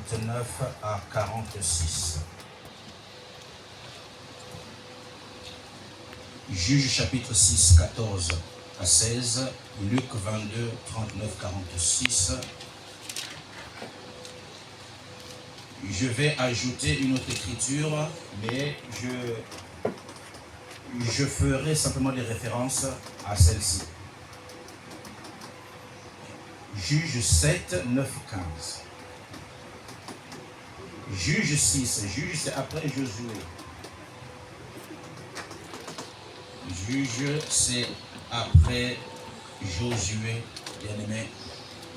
39 à 46. Juge chapitre 6, 14 à 16, Luc 22, 39, 46. Je vais ajouter une autre écriture, mais je ferai simplement des références à celle-ci. Juge 7, 9, 15. Juge 6, Juge c'est après Josué. Juge c'est après Josué, bien-aimé.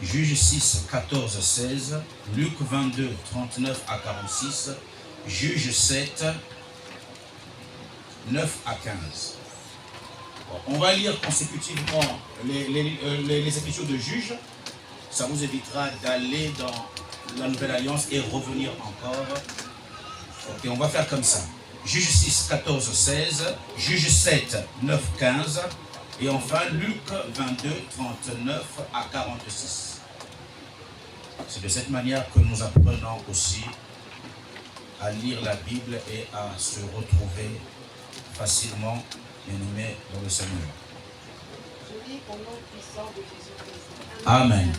Juge 6, 14, 16, Luc 22, 39 à 46, Juge 7, 9 à 15. Bon, on va lire consécutivement les écritures de Juge. Ça vous évitera d'aller dans la Nouvelle Alliance et revenir encore. Ok, on va faire comme ça. Juge 6, 14, 16, Juge 7, 9, 15, et enfin Luc 22, 39 à 46. C'est de cette manière que nous apprenons aussi à lire la Bible et à se retrouver facilement, bien-aimés dans le Seigneur. Je lis au nom puissant de Jésus-Christ. Amen.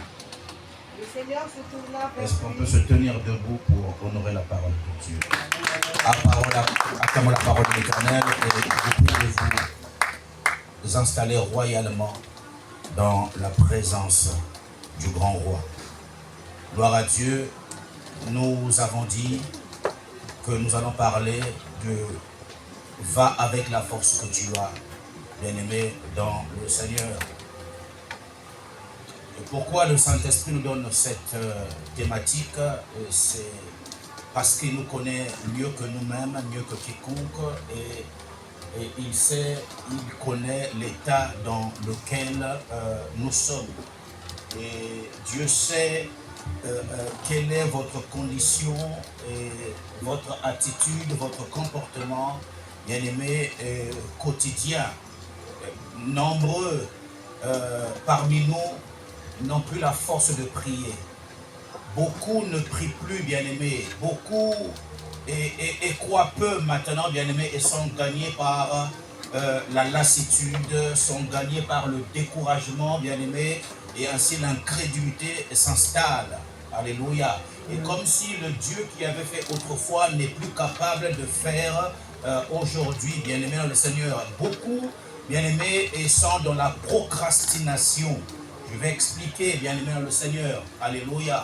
Le Seigneur se tourna vers Est-ce qu'on peut lui. se tenir debout pour honorer la parole de Dieu? Acclamons la parole de l'Éternel et vous pouvez vous installer royalement dans la présence du grand roi. Gloire à Dieu, nous avons dit que nous allons parler de « Va avec la force que tu as », bien-aimé dans le Seigneur. Et pourquoi le Saint-Esprit nous donne cette thématique? C'est parce qu'il nous connaît mieux que nous-mêmes, mieux que quiconque, et il connaît l'état dans lequel nous sommes. Et Dieu sait quelle est votre condition et votre attitude, votre comportement, bien-aimé, quotidien. Nombreux parmi nous n'ont plus la force de prier. Beaucoup ne prient plus, bien-aimés. Beaucoup et croient peu maintenant, bien-aimés, et sont gagnés par la lassitude, sont gagnés par le découragement, bien-aimés, et ainsi l'incrédulité s'installe. Alléluia. Et comme si le Dieu qui avait fait autrefois n'est plus capable de faire aujourd'hui, bien-aimés dans le Seigneur. Beaucoup, bien-aimés, sont dans la procrastination. Je vais expliquer, bien-aimés dans le Seigneur. Alléluia.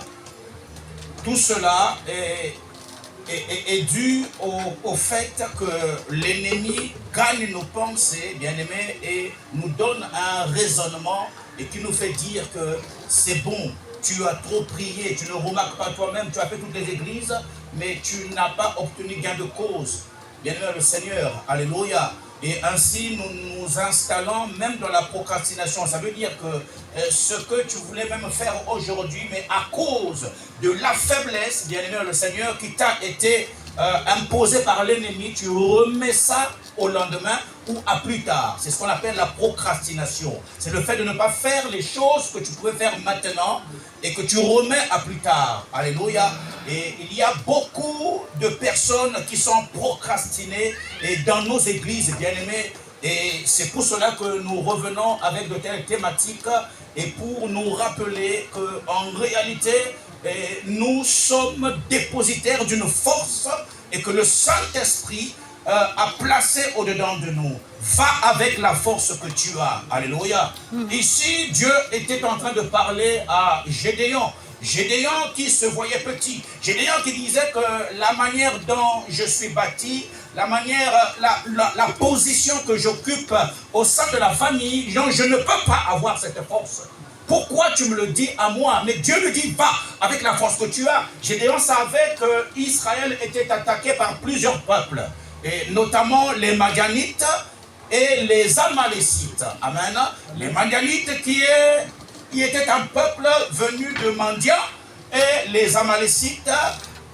Tout cela est dû au fait que l'ennemi gagne nos pensées, bien-aimés, et nous donne un raisonnement et qui nous fait dire que c'est bon, tu as trop prié, tu ne remarques pas toi-même, tu as fait toutes les églises, mais tu n'as pas obtenu gain de cause. Bien-aimé le Seigneur, alléluia. Et ainsi, nous nous installons même dans la procrastination. Ça veut dire que ce que tu voulais même faire aujourd'hui, mais à cause de la faiblesse, bien-aimé le Seigneur, qui t'a été imposée par l'ennemi, tu remets ça au lendemain ou à plus tard. C'est ce qu'on appelle la procrastination. C'est le fait de ne pas faire les choses que tu pouvais faire maintenant et que tu remets à plus tard. Alléluia. Et il y a beaucoup de personnes qui sont procrastinées et dans nos églises, bien-aimés. Et c'est pour cela que nous revenons avec de telles thématiques et pour nous rappeler qu'en réalité, nous sommes dépositaires d'une force et que le Saint-Esprit a placé au-dedans de nous. Va avec la force que tu as. Alléluia. Ici, Dieu était en train de parler à Gédéon. Gédéon qui se voyait petit. Gédéon qui disait que la manière dont je suis bâti, la manière, la position que j'occupe au sein de la famille, non, je ne peux pas avoir cette force. Pourquoi tu me le dis à moi? Mais Dieu lui dit, va avec la force que tu as. Gédéon savait que Israël était attaqué par plusieurs peuples, et notamment les Madianites et les Amalécites. Amen. Les Madianites qui était un peuple venu de Mandia, et les Amalécites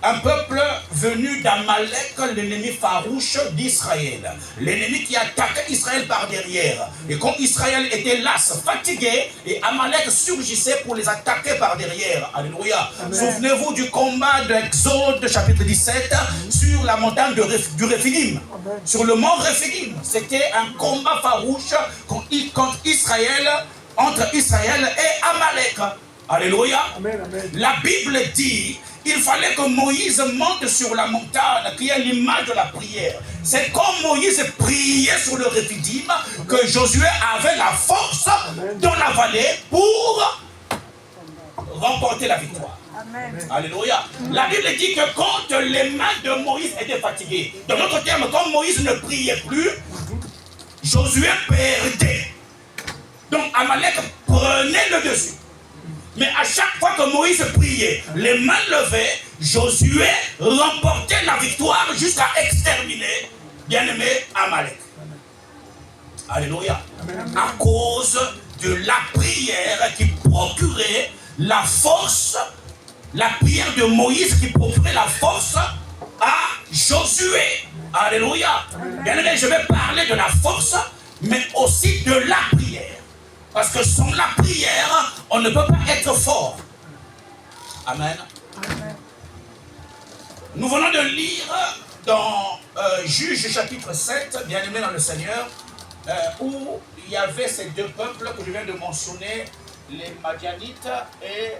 un peuple venu d'Amalek, l'ennemi farouche d'Israël. L'ennemi qui attaquait Israël par derrière. Et quand Israël était las, fatigué, et Amalek surgissait pour les attaquer par derrière. Alléluia. Souvenez-vous du combat d'Exode, chapitre 17, sur la montagne du Rephidim. Sur le mont Rephidim. C'était un combat farouche contre Israël, entre Israël et Amalek. Alléluia. Amen, amen. La Bible dit il fallait que Moïse monte sur la montagne qui est l'image de la prière. C'est comme Moïse priait sur le Rephidim que Josué avait la force dans la vallée pour remporter la victoire. Amen. Alléluia. La Bible dit que quand les mains de Moïse étaient fatiguées, dans d'autres termes, quand Moïse ne priait plus, Josué perdait. Donc Amalek prenait le dessus. Mais à chaque fois que Moïse priait, les mains levées, Josué remportait la victoire jusqu'à exterminer, bien-aimé, Amalek. Alléluia. À cause de la prière qui procurait la force, la prière de Moïse qui procurait la force à Josué. Alléluia. Bien-aimé, je vais parler de la force, mais aussi de la prière. Parce que sans la prière, on ne peut pas être fort. Amen. Amen. Nous venons de lire dans Juges chapitre 7, bien-aimé dans le Seigneur, où il y avait ces deux peuples que je viens de mentionner, les Madianites et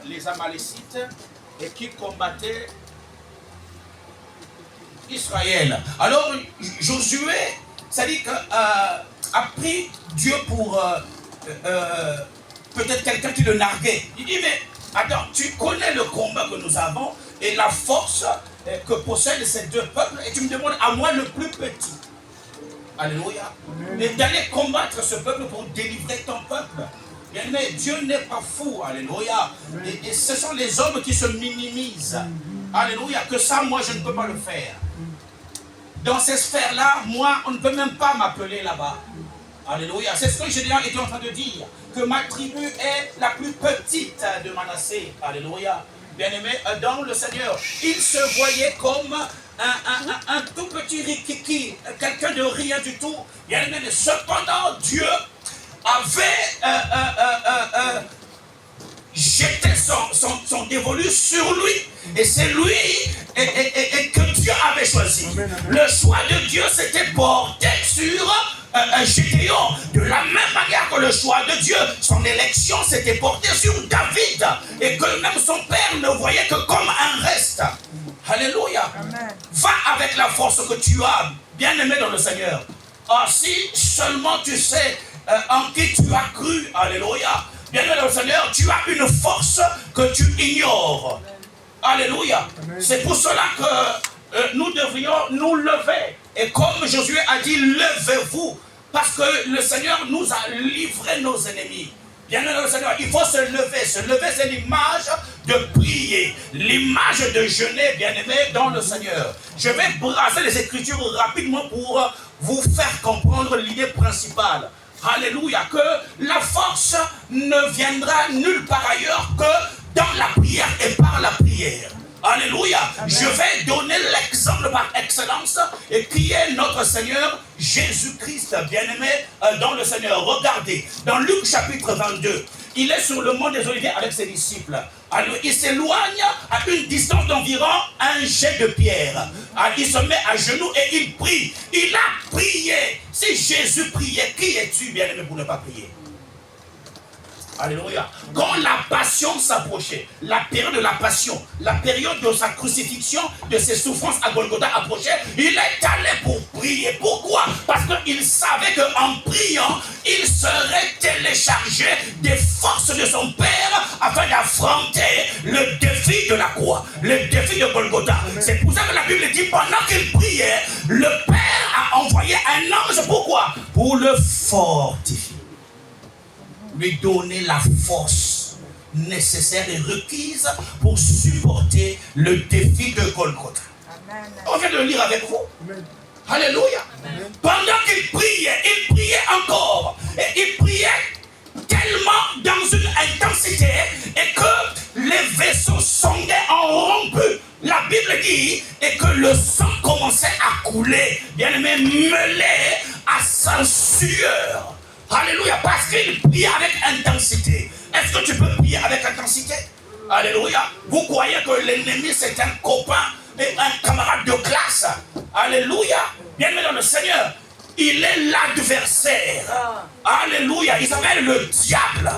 les Amalécites, et qui combattaient Israël. Alors Josué, ça dit que a pris Dieu pour peut-être quelqu'un qui le narguait. Il dit, mais attends, tu connais le combat que nous avons et la force que possèdent ces deux peuples et tu me demandes à moi le plus petit. Alléluia. Mais d'aller combattre ce peuple pour délivrer ton peuple. Bien aimé, Dieu n'est pas fou. Alléluia. Et ce sont les hommes qui se minimisent. Alléluia. Que ça, moi, je ne peux pas le faire. Dans ces sphères-là, moi, on ne peut même pas m'appeler là-bas. Alléluia. C'est ce que Gédéon était en train de dire. Que ma tribu est la plus petite de Manassé. Alléluia. Bien-aimé, dans le Seigneur, il se voyait comme un tout petit rikiki, quelqu'un de rien du tout. Bien-aimé, mais cependant, Dieu avait jeté son dévolu sur lui. Et c'est lui et que Dieu avait choisi. Amen, amen. Le choix de Dieu s'était porté sur Gédéon. De la même manière que le choix de Dieu, son élection s'était portée sur David. Et que même son père ne voyait que comme un reste. Alléluia. Amen. Va avec la force que tu as, bien-aimé dans le Seigneur. Ah, si seulement tu sais en qui tu as cru. Alléluia. Bien-aimé dans le Seigneur, tu as une force que tu ignores. Alléluia. C'est pour cela que nous devrions nous lever. Et comme Josué a dit, levez-vous. Parce que le Seigneur nous a livré nos ennemis. Bien-aimé dans le Seigneur, il faut se lever. Se lever, c'est l'image de prier. L'image de jeûner, bien-aimé dans le Seigneur. Je vais brasser les Écritures rapidement pour vous faire comprendre l'idée principale. Alléluia, que la force ne viendra nulle part ailleurs que dans la prière et par la prière. Alléluia. Amen. Je vais donner l'exemple par excellence et qui est notre Seigneur Jésus-Christ, bien-aimé dans le Seigneur. Regardez, dans Luc chapitre 22, il est sur le mont des Oliviers avec ses disciples. Alors, il s'éloigne à une distance d'environ un jet de pierre. Alors, il se met à genoux et il prie. Il a prié. Si Jésus priait, qui es-tu, bien-aimé, pour ne pas prier? Alléluia. Quand la passion s'approchait, la période de la passion, la période de sa crucifixion, de ses souffrances à Golgotha approchait, il est allé pour prier. Pourquoi? Parce qu'il savait qu'en priant, il serait téléchargé des forces de son Père afin d'affronter le défi de la croix, le défi de Golgotha. C'est pour ça que la Bible dit, pendant qu'il priait, le Père a envoyé un ange. Pourquoi? Pour le fortifier. Lui donner la force nécessaire et requise pour supporter le défi de Golgotha. Amen. On vient de le lire avec vous. Amen. Alléluia. Amen. Pendant qu'il priait encore. Et il priait tellement dans une intensité et que les vaisseaux sondaient en rompu coulait, bien-aimé, mêlé à sa sueur. Alléluia, parce qu'il priait avec intensité. Est-ce que tu peux prier avec intensité? Alléluia. Vous croyez que l'ennemi c'est un copain et un camarade de classe? Alléluia. Bien-aimé dans le Seigneur, il est l'adversaire. Alléluia. Il s'appelle le diable.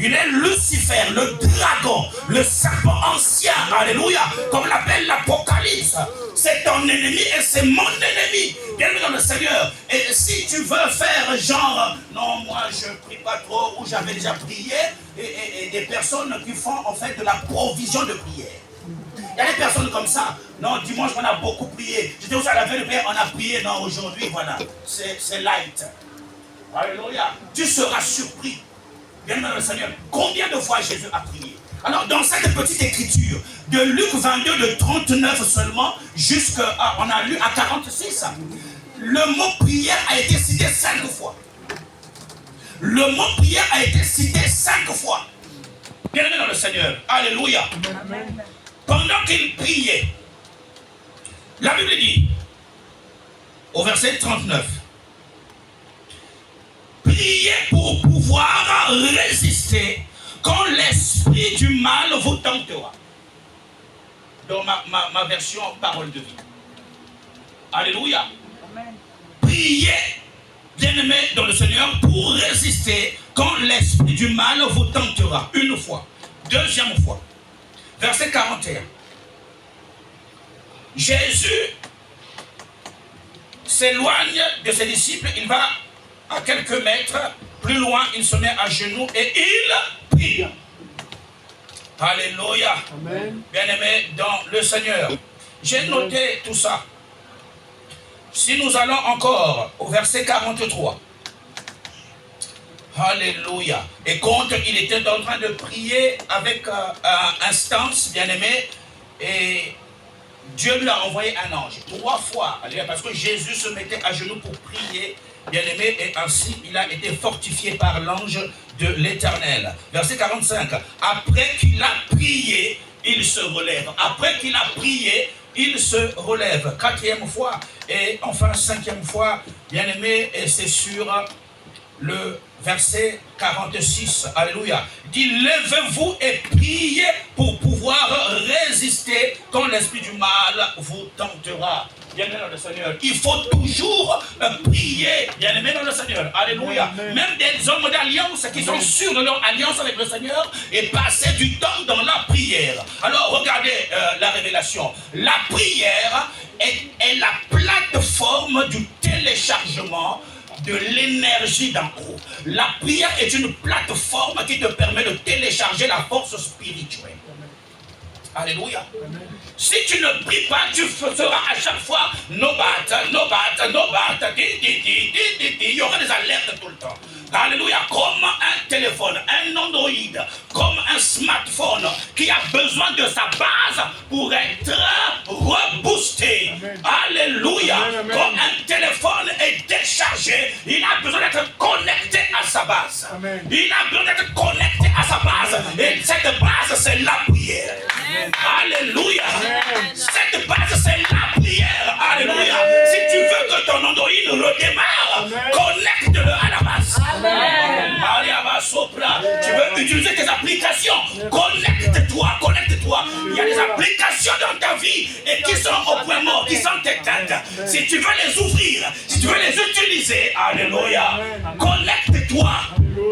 Il est Lucifer, le dragon, le serpent ancien. Alléluia. Comme l'appelle l'Apocalypse. C'est ton ennemi et c'est mon ennemi. Bienvenue dans le Seigneur. Et si tu veux faire genre, non, moi je ne prie pas trop, ou j'avais déjà prié, et des personnes qui font en fait de la provision de prière. Il y a des personnes comme ça. Non, dimanche, on a beaucoup prié. J'étais aussi à la veille de prière, on a prié. Non, aujourd'hui, voilà, c'est light. Alléluia. Tu seras surpris. Bien dans le Seigneur. Combien de fois Jésus a prié? Alors, dans cette petite écriture, de Luc 22, de 39 seulement, jusqu'à, on a lu à 46, le mot prière a été cité 5 fois. Le mot prière a été cité 5 fois. Bien-aimé dans le Seigneur. Alléluia. Amen. Pendant qu'il priait, la Bible dit, au verset 39, priez pour pouvoir résister quand l'esprit du mal vous tentera. Dans ma version parole de vie. Alléluia. Amen. Priez, bien-aimés dans le Seigneur, pour résister quand l'esprit du mal vous tentera. Une fois. Deuxième fois. Verset 41. Jésus s'éloigne de ses disciples. Il va à quelques mètres. Plus loin, il se met à genoux et il prie. Alléluia. Amen. Bien-aimé dans le Seigneur. J'ai noté tout ça. Si nous allons encore au verset 43. Alléluia. Et quand il était en train de prier avec instance, bien-aimé, et Dieu lui a envoyé un ange 3 fois, parce que Jésus se mettait à genoux pour prier, bien-aimé, et ainsi il a été fortifié par l'ange de l'Éternel. Verset 45. Après qu'il a prié, il se relève. Après qu'il a prié, il se relève. 4e fois et enfin 5e fois, bien-aimé, et c'est sur le verset 46, alléluia, dit, levez-vous et priez pour pouvoir résister quand l'esprit du mal vous tentera. Bien-aimé dans le Seigneur, il faut toujours prier, bien-aimé dans le Seigneur, alléluia. Amen. Même des hommes d'alliance qui sont sûrs de leur alliance avec le Seigneur et passer du temps dans la prière. Alors regardez la révélation. La prière est la plateforme du téléchargement de l'énergie d'en haut. La prière est une plateforme qui te permet de télécharger la force spirituelle. Alléluia. Amen. Si tu ne pries pas, tu seras à chaque fois nobata. Il y aura des alertes tout le temps. Alléluia. Comme un téléphone, un Android, comme un smartphone qui a besoin de sa base pour être reboosté. Amen. Alléluia. Amen. Quand un téléphone est déchargé, il a besoin d'être connecté à sa base. Amen. Il a besoin d'être connecté à sa base. Amen. Et cette base, c'est la prière. Amen. Alléluia. Amen. Cette base, c'est la prière. Alléluia. Amen. Si tu veux que ton Android redémarre, connecte-le à la base. Amen. Tu veux utiliser tes applications, connecte-toi. Il y a des applications dans ta vie et qui sont au point mort, qui sont éteintes. Si tu veux les ouvrir, si tu veux les utiliser, alléluia, connecte-toi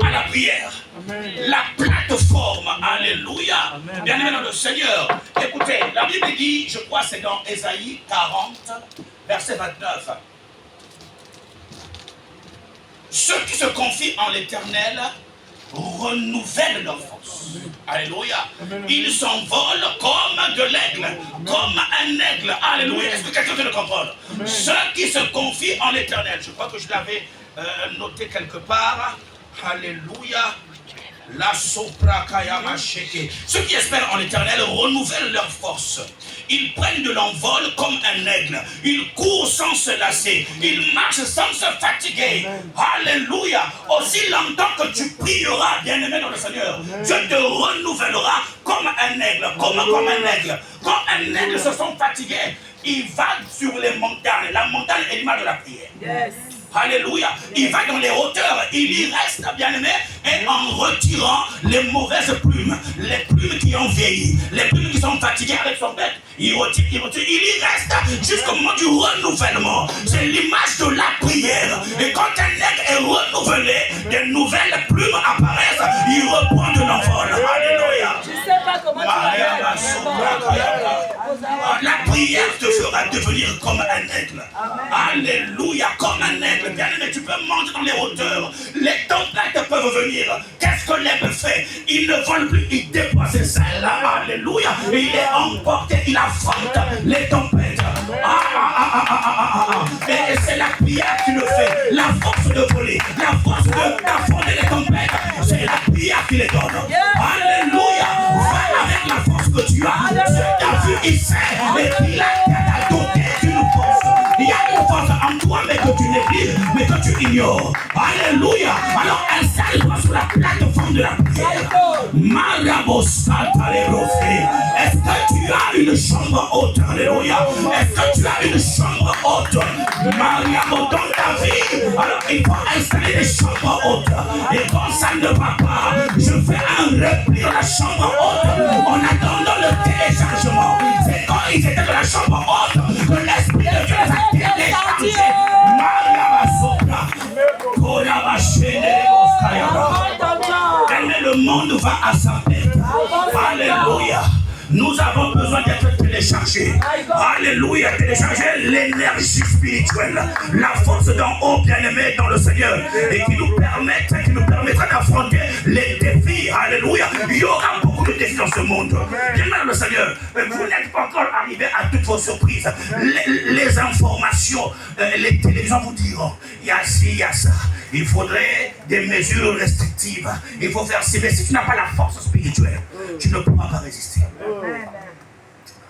à la prière. Amen. La plateforme, alléluia. Bien-aimé dans le Seigneur, écoutez, la Bible dit, je crois c'est dans Ésaïe 40, verset 29. Ceux qui se confient en l'Éternel renouvellent leur force. Alléluia. Ils s'envolent comme de l'aigle, comme un aigle. Alléluia. Est-ce que quelqu'un peut le comprendre? Ceux qui se confient en l'Éternel. Je crois que je l'avais noté quelque part. Alléluia. La sopra kayama sheke. Ceux qui espèrent en l'Éternel renouvellent leur force. Ils prennent de l'envol comme un aigle. Ils courent sans se lasser. Ils marchent sans se fatiguer. Amen. Alléluia. Aussi longtemps que tu prieras, bien-aimé dans le Seigneur, Amen. Dieu te renouvellera comme un aigle. Comme un aigle. Quand un aigle se sent fatigué, il va sur les montagnes. La montagne est l'image de la prière. Yes. Alléluia. Il va dans les hauteurs, il y reste, bien-aimé, et en retirant les mauvaises plumes, les plumes qui ont vieilli, les plumes qui sont fatiguées avec son bec, il retire, il y reste jusqu'au moment du renouvellement. C'est l'image de la prière. Et quand un aigle est renouvelé, des nouvelles plumes apparaissent, il reprend de l'envol. Alléluia. Je ne sais pas comment tu vas. La prière te fera devenir comme un aigle. Alléluia, comme un aigle. Bien-aimé, tu peux monter dans les hauteurs. Les tempêtes peuvent venir. Qu'est-ce que l'aigle fait? Il ne vole plus, il déploie ses ailes. Alléluia. Et il est emporté, il affronte les tempêtes. Et c'est la prière qui le fait. La force de voler, la force d'affronter les tempêtes, c'est la prière qui les donne. Alléluia. Va avec la force que tu as. Tu as vu, il sait. Et il a doté d'une force. Il y a une force en toi, mais que tu négliges, mais que tu ignores. Alléluia. Alors installe-toi sur la plateforme de la prière. Est-ce que tu as une chambre haute? Alléluia. Est-ce que tu as une chambre haute? Mariamo, dans ta vie. Alors il faut installer des chambres hautes. Et quand ça ne va pas, je fais un repli dans la chambre haute en attendant le téléchargement. C'est quand ils étaient dans la chambre haute que l'Esprit de Dieu les a téléchargés. Mais le monde va à sa perte. Alléluia. Nous avons besoin d'être téléchargés. Alléluia, télécharger l'énergie spirituelle, la force d'en haut, bien-aimé dans le Seigneur, et qui nous permettra d'affronter les défis. Alléluia. Il y aura beaucoup de défis dans ce monde. Bien-aimé dans le Seigneur, vous n'êtes pas encore arrivé à toutes vos surprises. Les informations, les télévisions vous diront, il y a ci, il y a ça. Il faudrait des mesures restrictives. Il faut faire ci. Mais si tu n'as pas la force spirituelle, tu ne pourras pas résister.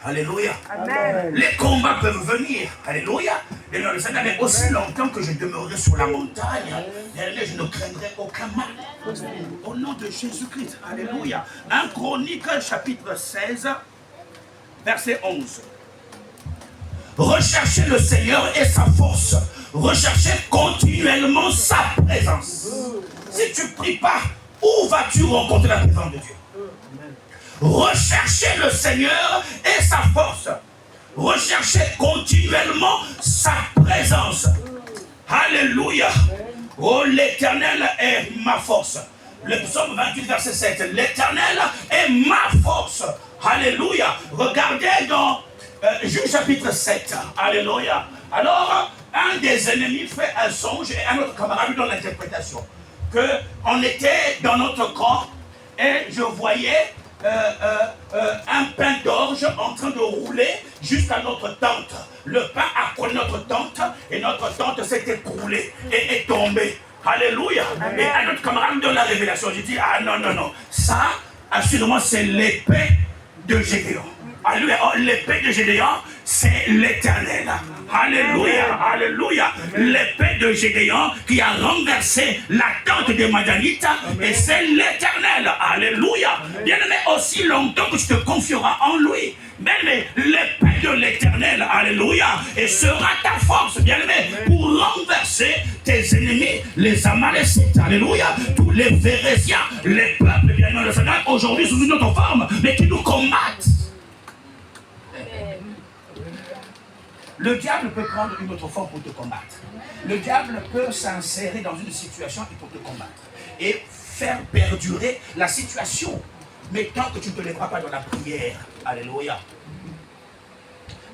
Alléluia. Amen. Les combats peuvent venir. Alléluia. Et dans le Seigneur, mais aussi longtemps que je demeurerai sur la montagne, je ne craindrai aucun mal. Au nom de Jésus-Christ. Alléluia. 1 Chronique, chapitre 16, verset 11. Recherchez le Seigneur et sa force. Recherchez continuellement sa présence. Si tu ne pries pas, où vas-tu rencontrer la présence de Dieu? Recherchez le Seigneur et sa force. Recherchez continuellement sa présence. Alléluia. Oh, l'Éternel est ma force. Le psaume 28, verset 7. L'Éternel est ma force. Alléluia. Regardez dans Juge chapitre 7. Alléluia. Alors, un des ennemis fait un songe et un autre camarade lui donne l'interprétation. On était dans notre camp et je voyais un pain d'orge en train de rouler jusqu'à notre tente. Le pain a collé notre tente et notre tente s'est écroulée et est tombée. Alléluia. Et un autre camarade me donne la révélation. J'ai dit, ah non, non, non. Ça, assurément, c'est l'épée de Gédéon. Alléluia. Oh, l'épée de Gédéon, c'est l'Éternel. Alléluia, alléluia. L'épée de Gédéon qui a renversé la tente des Madianites, et c'est l'Éternel. Alléluia. Bien-aimé, aussi longtemps que tu te confieras en lui, bien-aimé, l'épée de l'Éternel, alléluia, et sera ta force, bien-aimé, pour renverser tes ennemis, les Amalécites, alléluia, tous les Vérésiens, les peuples, bien-aimé, le Seigneur, aujourd'hui sous une autre forme, mais qui nous combattent. Le diable peut prendre une autre forme pour te combattre. Le diable peut s'insérer dans une situation pour te combattre et faire perdurer la situation. Mais tant que tu ne te lèveras pas dans la prière, alléluia,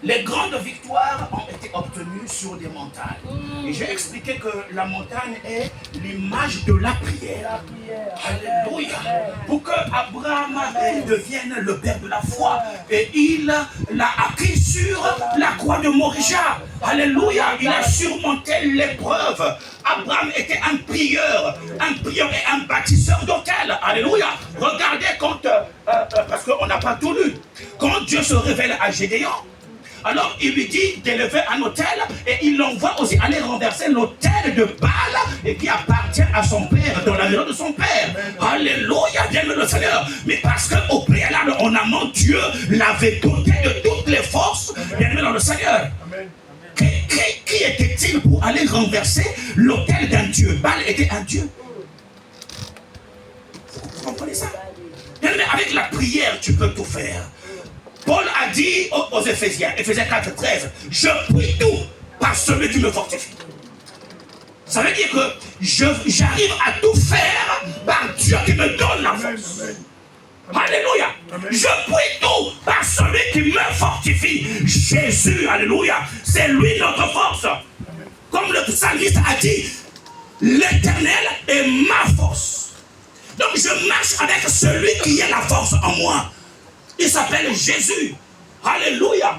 les grandes victoires ont été obtenues sur des montagnes. Et j'ai expliqué que la montagne est l'image de la prière. Alléluia. Pour que Abraham devienne le père de la foi. Et il l'a acquis sur la croix de Moria. Alléluia. Il a surmonté l'épreuve. Abraham était un prieur et un bâtisseur d'autel. Alléluia. Regardez quand, parce qu'on n'a pas tout lu, quand Dieu se révèle à Gédéon, alors il lui dit d'élever un autel et il l'envoie aussi aller renverser l'autel de Baal et qui appartient à son père, dans la maison de son père. Alléluia, bien le Seigneur. Mais parce qu'au préalable, en amont, Dieu l'avait doté de toutes les forces, bien aimé dans le Seigneur. Amen. Qui était-il pour aller renverser l'autel d'un Dieu? Baal était un Dieu. Vous comprenez ça? Bien aimé, avec la prière, tu peux tout faire. Paul a dit aux Éphésiens, Éphésiens 4, 13, je prie tout par celui qui me fortifie. Ça veut dire que j'arrive à tout faire par Dieu qui me donne la force. Alléluia. Je prie tout par celui qui me fortifie. Jésus, alléluia. C'est lui notre force. Comme le psalmiste a dit, l'Éternel est ma force. Donc je marche avec celui qui est la force en moi. Il s'appelle Jésus. Alléluia.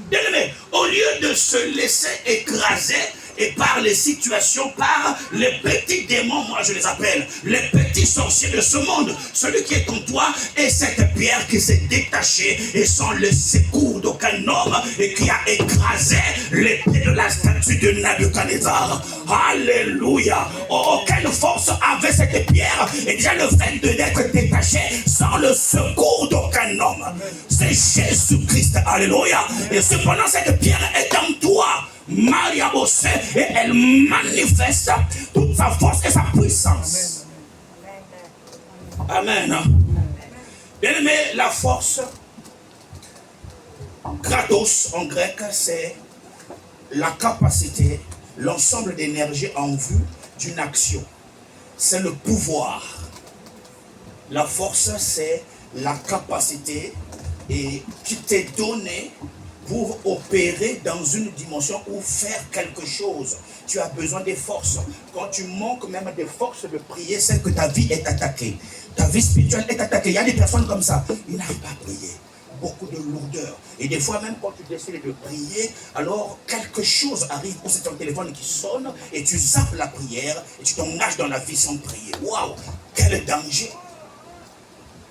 Bien-aimé, au lieu de se laisser écraser et par les situations, par les petits démons, moi je les appelle, les petits sorciers de ce monde, celui qui est en toi est cette pierre qui s'est détachée et sans le secours d'aucun homme et qui a écrasé l'épée de la statue de Nabuchodonosor. Alléluia. Aucune force avait cette pierre et déjà le fait d'être détaché sans le secours d'aucun homme. C'est Jésus-Christ. Alléluia. Et cependant cette pierre est en toi. Maria Bossé, et elle manifeste toute sa force et sa puissance. Amen. Bien aimé, la force, kratos en grec, c'est la capacité, l'ensemble d'énergie en vue d'une action. C'est le pouvoir. La force, c'est la capacité et qui t'est donnée pour opérer dans une dimension ou faire quelque chose. Tu as besoin des forces. Quand tu manques même des forces de prier, c'est que ta vie est attaquée. Ta vie spirituelle est attaquée. Il y a des personnes comme ça, ils n'arrivent pas à prier. Beaucoup de lourdeur. Et des fois même quand tu décides de prier, alors quelque chose arrive, ou c'est ton téléphone qui sonne, et tu zappes la prière, et tu t'engages dans la vie sans prier. Waouh! Quel danger!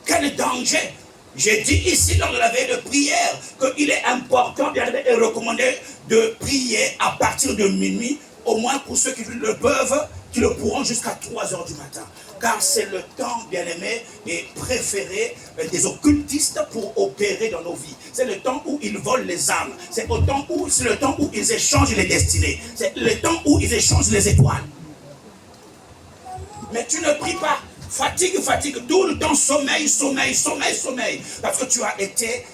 Quel danger! J'ai dit ici lors de la veille de prière qu'il est important et recommandé de prier à partir de minuit, au moins pour ceux qui le peuvent, qui le pourront jusqu'à 3 h du matin. Car c'est le temps, bien aimé, et préféré des occultistes pour opérer dans nos vies. C'est le temps où ils volent les âmes. C'est le temps où ils échangent les destinées. C'est le temps où ils échangent les étoiles. Mais tu ne pries pas. Fatigue, tout le temps, sommeil. Parce que tu as été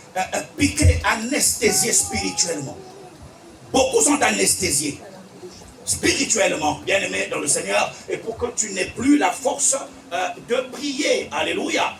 piqué, anesthésié spirituellement. Beaucoup sont anesthésiés spirituellement, bien aimés dans le Seigneur, et pour que tu n'aies plus la force de prier. Alléluia.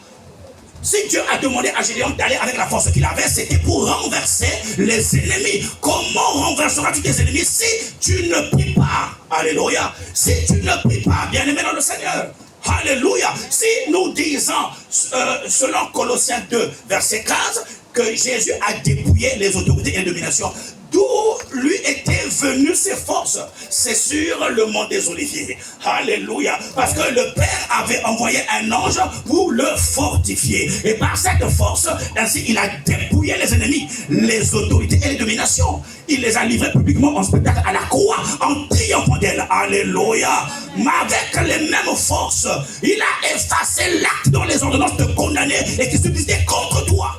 Si Dieu a demandé à Gédéon d'aller avec la force qu'il avait, c'était pour renverser les ennemis. Comment renverseras-tu tes ennemis si tu ne pries pas? Alléluia. Si tu ne pries pas, bien aimé dans le Seigneur. Alléluia. Si nous disons, selon Colossiens 2, verset 15, que Jésus a dépouillé les autorités et les dominations, d'où lui étaient venues ses forces? C'est sur le mont des Oliviers. Alléluia. Parce que le Père avait envoyé un ange pour le fortifier. Et par cette force, ainsi il a dépouillé les ennemis, les autorités et les dominations. Il les a livrés publiquement en spectacle à la croix, en triomphant d'elle. Alléluia. Mais avec les mêmes forces, il a effacé l'acte dont les ordonnances te condamnaient et qui subsistaient contre toi.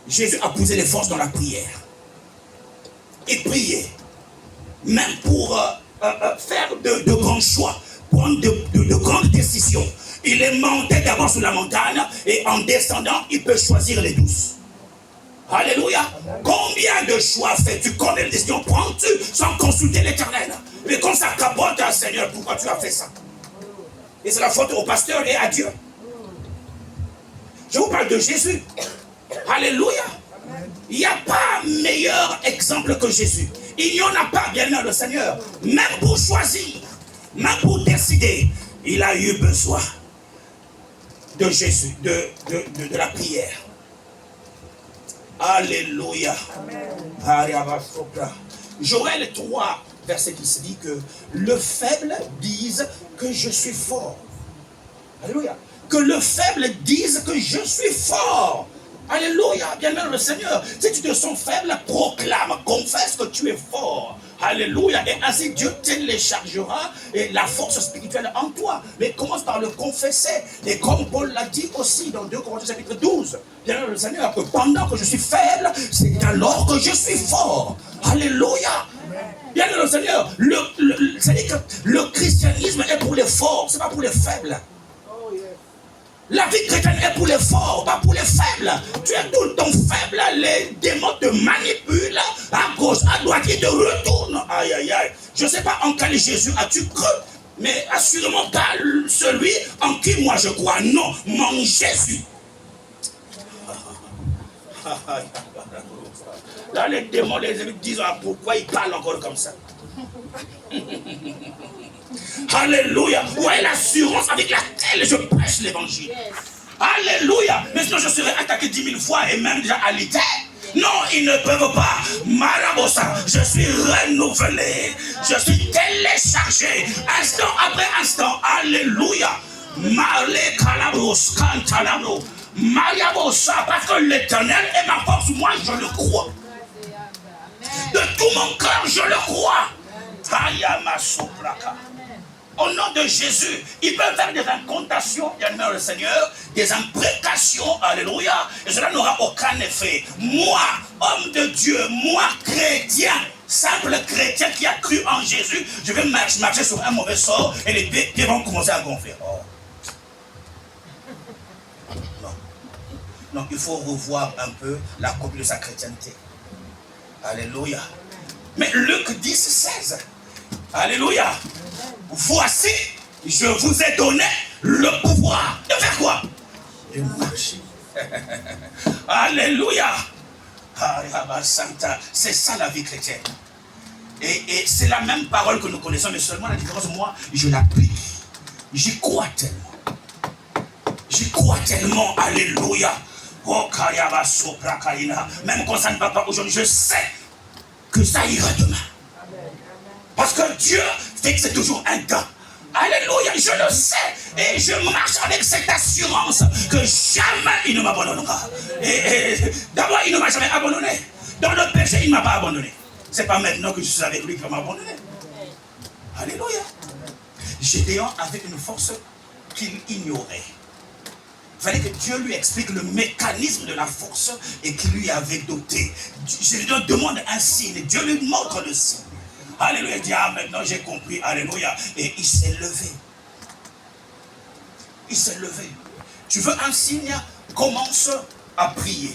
Jésus a posé les forces dans la prière. Il priait. Même pour faire de grands choix, prendre de grandes décisions. Il est monté d'abord sur la montagne et en descendant, il peut choisir les 12. Alléluia. Combien de choix fais-tu? Combien de décisions prends-tu sans consulter l'Éternel? Mais quand ça capote, Seigneur, pourquoi tu as fait ça? Et c'est la faute au pasteur et à Dieu. Je vous parle de Jésus. Alléluia. Il n'y a pas meilleur exemple que Jésus. Il n'y en a pas, bien aimé le Seigneur. Même pour choisir, même pour décider, il a eu besoin de Jésus, de la prière. Alléluia. Joël 3, verset 10 dit que le faible dise que je suis fort. Alléluia. Que le faible dise que je suis fort. Alléluia, bien-aimé le Seigneur. Si tu te sens faible, proclame, confesse que tu es fort. Alléluia. Et ainsi Dieu téléchargera la force spirituelle en toi. Mais commence par le confesser. Et comme Paul l'a dit aussi dans 2 Corinthiens chapitre 12. Bien le Seigneur, que pendant que je suis faible, c'est alors que je suis fort. Alléluia. Bien le Seigneur, c'est-à-dire que le christianisme est pour les forts, c'est pas pour les faibles. La vie chrétienne est pour les forts, pas pour les faibles. Tu es tout le temps faible, les démons te manipulent à gauche, à droite, ils te retournent. Aïe, aïe, aïe. Je ne sais pas en quel Jésus as-tu cru, mais assurément pas celui en qui moi je crois. Non, mon Jésus. Là, les démons, les ennemis disent pourquoi ils parlent encore comme ça. Alléluia. Où est l'assurance avec laquelle je prêche l'évangile? Yes. Alléluia. Mais sinon je serais attaqué 10 000 fois et même déjà à l'idée. Non, ils ne peuvent pas. Marabosa, je suis renouvelé. Je suis téléchargé. Instant après instant. Alléluia. Marle calabros, cantalabro. Mariabosa, parce que l'éternel est ma force. Moi, je le crois. De tout mon cœur, je le crois. Au nom de Jésus, il peut faire des incantations, bien aimé le Seigneur, des imprécations, alléluia, et cela n'aura aucun effet. Moi, homme de Dieu, moi, chrétien, simple chrétien qui a cru en Jésus, je vais marcher sur un mauvais sort et les pieds vont commencer à gonfler. Oh. Non. Non, il faut revoir un peu la copie de sa chrétienté. Alléluia. Mais Luc 10, 16. Alléluia. Voici, je vous ai donné le pouvoir de faire quoi? De marcher. Alléluia. C'est ça la vie chrétienne. Et c'est la même parole que nous connaissons, mais seulement la différence, moi, je l'applique. J'y crois tellement. J'y crois tellement. Alléluia. Même quand ça ne va pas aujourd'hui, je sais que ça ira demain. Parce que Dieu fixe toujours un temps. Alléluia, je le sais. Et je marche avec cette assurance que jamais il ne m'abandonnera. Et d'abord, il ne m'a jamais abandonné. Dans le péché, il ne m'a pas abandonné. C'est pas maintenant que je suis avec lui qu'il va m'abandonner. Alléluia. Gédéon avait une force qu'il ignorait. Il fallait que Dieu lui explique le mécanisme de la force et qu'il lui avait doté. Gédéon demande un signe. Dieu lui montre le signe. Alléluia, il dit, ah maintenant j'ai compris, alléluia. Et il s'est levé. Il s'est levé. Tu veux un signe? Commence à prier.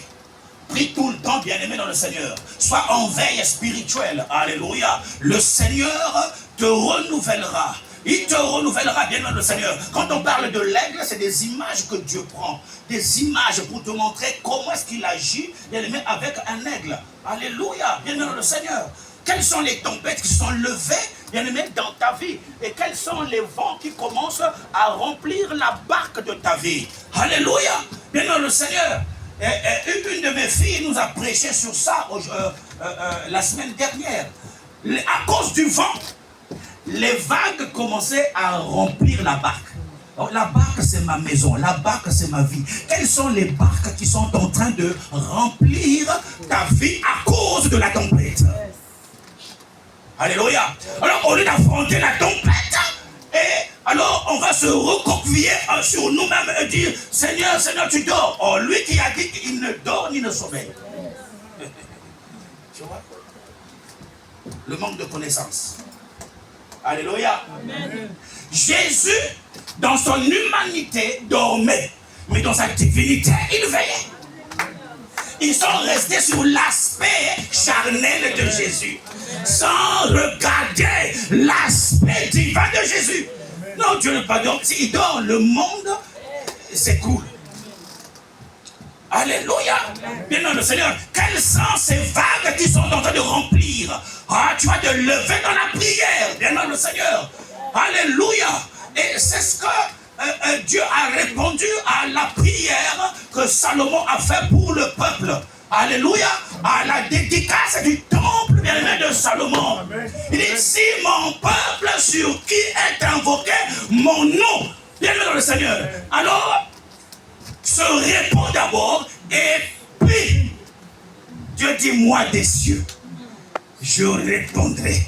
Prie tout le temps, bien-aimé dans le Seigneur. Sois en veille spirituelle. Alléluia. Le Seigneur te renouvellera. Il te renouvellera, bien-aimé dans le Seigneur. Quand on parle de l'aigle, c'est des images que Dieu prend. Des images pour te montrer comment est-ce qu'il agit, bien-aimé, avec un aigle. Alléluia, bien-aimé dans le Seigneur. Quelles sont les tempêtes qui sont levées, bien aimé, dans ta vie? Et quels sont les vents qui commencent à remplir la barque de ta vie? Alléluia, bien aimé le Seigneur. Une de mes filles nous a prêché sur ça la semaine dernière. À cause du vent, les vagues commençaient à remplir la barque. Alors, la barque, c'est ma maison. La barque, c'est ma vie. Quelles sont les barques qui sont en train de remplir ta vie à cause de la tempête? Alléluia. Alors, au lieu d'affronter la tempête, et alors on va se recroqueviller sur nous-mêmes et dire, Seigneur, Seigneur, tu dors. Oh, lui qui a dit qu'il ne dort ni ne sommeille. Tu vois? Le manque de connaissance. Alléluia. Amen. Jésus, dans son humanité, dormait. Mais dans sa divinité, il veillait. Ils sont restés sur l'aspect charnel de Jésus, sans regarder l'aspect divin de Jésus. Non, Dieu ne pas dormir. S'il dort, le monde s'écroule. Alléluia. Bien dans le Seigneur, quelles sont ces vagues qui sont en train de remplir? Ah, tu vas te lever dans la prière, bien dans le Seigneur. Alléluia. Et c'est ce que Dieu a répondu à la prière que Salomon a fait pour le peuple. Alléluia. À la dédicace du temple bien-aimé de Salomon. Il dit, si mon peuple sur qui est invoqué mon nom, bien-aimé dans le Seigneur, alors se répond d'abord et puis Dieu dit, moi des cieux, je répondrai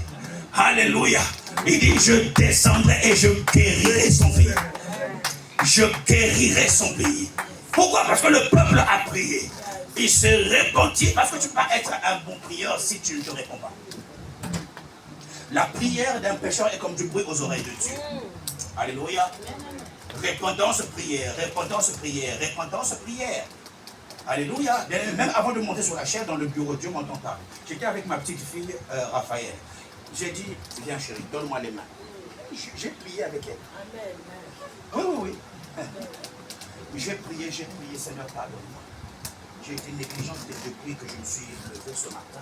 Alléluia. Il dit, je descendrai et je guérirai son pays. Je guérirai son pays. Pourquoi? Parce que le peuple a prié. Il se répandit parce que tu peux être un bon prieur si tu ne te réponds pas. La prière d'un pécheur est comme du bruit aux oreilles de Dieu. Alléluia. Répondance, prière, répondance, prière, répondance, prière. Alléluia. Même avant de monter sur la chaise dans le bureau, Dieu m'entend parler. J'étais avec ma petite fille, Raphaël. J'ai dit, viens chérie, donne-moi les mains. J'ai prié avec elle. Oui, oui, oui. J'ai prié, Seigneur, pardonne-moi. J'ai été négligente depuis que je me suis levé ce matin.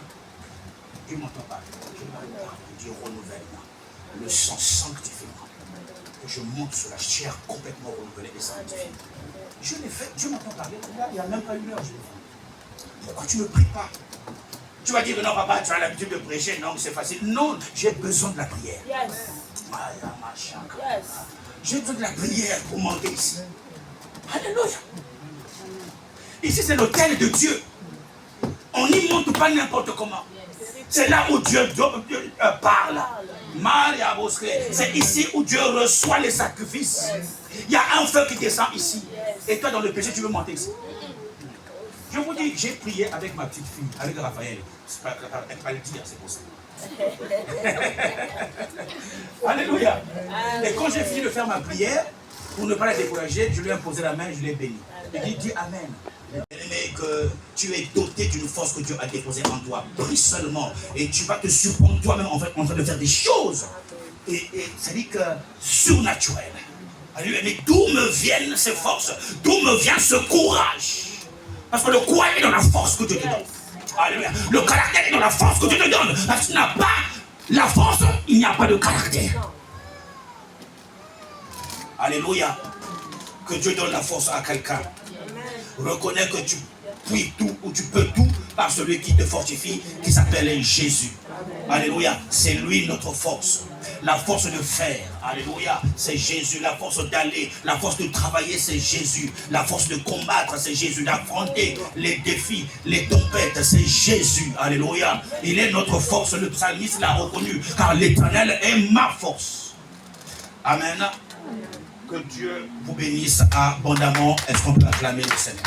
Dieu m'entend parler. Je m'entends. Dieu renouvelle-moi. Le sang sanctifie-moi. Que je monte sur la chair complètement renouvelée et sanctifiée. Je l'ai fait. Dieu m'entend parler. Là, il n'y a même pas une heure. Je l'ai fait. Pourquoi tu ne pries pas? Tu vas dire, non, papa, tu as l'habitude de prêcher. Non, c'est facile. Non, j'ai besoin de la prière. J'ai besoin de la prière pour monter ici. Alléluia. Ici, c'est l'autel de Dieu. On n'y monte pas n'importe comment. C'est là où Dieu parle. C'est ici où Dieu reçoit les sacrifices. Il y a un feu qui descend ici. Et toi, dans le péché, tu veux monter ici. Je vous dis, j'ai prié avec ma petite fille, avec Raphaël. Elle ne pas le dire, c'est pour ça. Alléluia. Et quand j'ai fini de faire ma prière, pour ne pas la décourager, je lui ai imposé la main et je l'ai béni. Il dit Amen. Mais que tu es doté d'une force que Dieu a déposée en toi. Prie seulement. Et tu vas te surprendre toi-même en train de faire des choses. Et c'est-à-dire que surnaturel. Alléluia. Mais d'où me viennent ces forces? D'où me vient ce courage? Parce que le courage est dans la force que Dieu te donne. Alléluia. Le caractère est dans la force que Dieu te donne. Parce que tu n'as pas la force, il n'y a pas de caractère. Alléluia. Que Dieu donne la force à quelqu'un. Reconnais que tu puis tout ou tu peux tout par celui qui te fortifie, qui s'appelle Jésus. Alléluia. C'est lui notre force. La force de faire, alléluia, c'est Jésus. La force d'aller, la force de travailler, c'est Jésus. La force de combattre, c'est Jésus. D'affronter les défis, les tempêtes, c'est Jésus. Alléluia. Il est notre force. Le psalmiste l'a reconnu, car l'Éternel est ma force. Amen. Que Dieu vous bénisse abondamment. Est-ce qu'on peut acclamer le Seigneur?